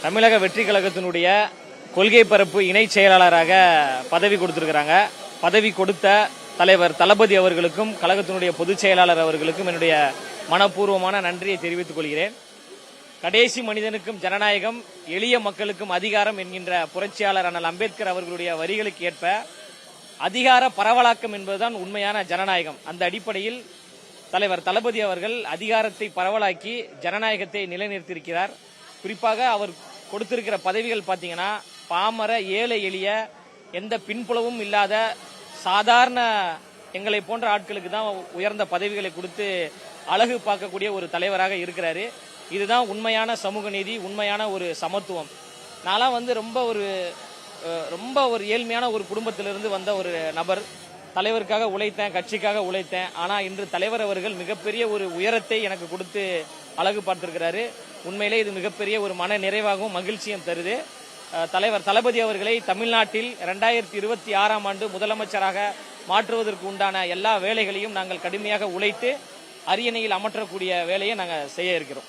தமிழக வெற்றி கழகத்தினுடைய கொள்கை பரப்பு இணை செயலாளராக பதவி கொடுத்திருக்கிறாங்க. பதவி கொடுத்த தலைவர் தளபதி அவர்களுக்கும் கழகத்தினுடைய பொதுச் செயலாளர் அவர்களுக்கும் என்னுடைய மனப்பூர்வமான நன்றியை தெரிவித்துக் கொள்கிறேன். கடைசி மனிதனுக்கும் ஜனநாயகம், எளிய மக்களுக்கும் அதிகாரம் என்கின்ற புரட்சியாளர் அண்ணல் அம்பேத்கர் அவர்களுடைய வரிகளுக்கு ஏற்ப அதிகார பரவலாக்கம் என்பதுதான் உண்மையான ஜனநாயகம். அந்த அடிப்படையில் தலைவர் தளபதி அவர்கள் அதிகாரத்தை பரவலாக்கி ஜனநாயகத்தை நிலைநிறுத்தியிருக்கிறார். குறிப்பாக அவர் கொடுத்திருக்கிற பதவிகள் பார்த்தீங்கன்னா, பாமர ஏழை எளிய எந்த பின்புலமும் இல்லாத சாதாரண எங்களை போன்ற ஆட்களுக்கு தான் உயர்ந்த பதவிகளை கொடுத்து அழகு பார்க்கக்கூடிய ஒரு தலைவராக இருக்கிறாரு. இதுதான் உண்மையான சமூக நீதி, உண்மையான ஒரு சமத்துவம். நான்லாம் ரொம்ப ஒரு ஏழ்மையான ஒரு குடும்பத்திலிருந்து வந்த ஒரு நபர். தலைவருக்காக உழைத்தேன், கட்சிக்காக உழைத்தேன். ஆனால் இன்று தலைவர் அவர்கள் மிகப்பெரிய ஒரு உயரத்தை எனக்கு கொடுத்து அழகு பார்த்திருக்கிறாரு. உண்மையிலே இது மிகப்பெரிய ஒரு மன நிறைவாகவும் மகிழ்ச்சியும் தருது. தலைவர் தளபதி அவர்களை தமிழ்நாட்டில் 2026ஆம் ஆண்டு முதலமைச்சராக மாற்றுவதற்கு உண்டான எல்லா வேலைகளையும் நாங்கள் கடுமையாக உழைத்து அரியணையில் அமற்றக்கூடிய வேலையை நாங்கள் செய்ய இருக்கிறோம்.